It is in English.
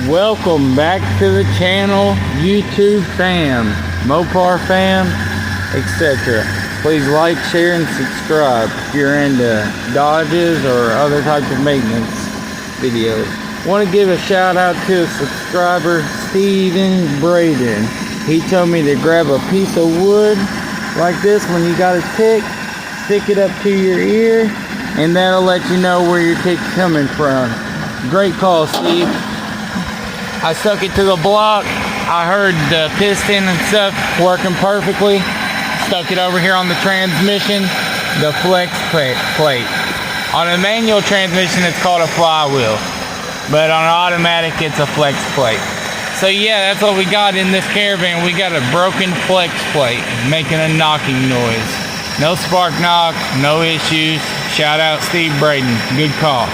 Welcome back to the channel, YouTube fam, Mopar fam, etc. Please like, share, and subscribe if you're into Dodges or other types of maintenance videos. Want to give a shout out to a subscriber, Steven Braden. He told me to grab a piece of wood like this when you got a tick, stick it up to your ear, and that'll let you know where your tick's coming from. Great call, Steve. I stuck it to the block. I heard the piston and stuff working perfectly. Stuck it over here on the transmission, the flex plate. On a manual transmission, it's called a flywheel, but on an automatic, it's a flex plate. So yeah, that's what we got in this Caravan. We got a broken flex plate making a knocking noise. No spark knock, no issues. Shout out Steve Braden. Good call.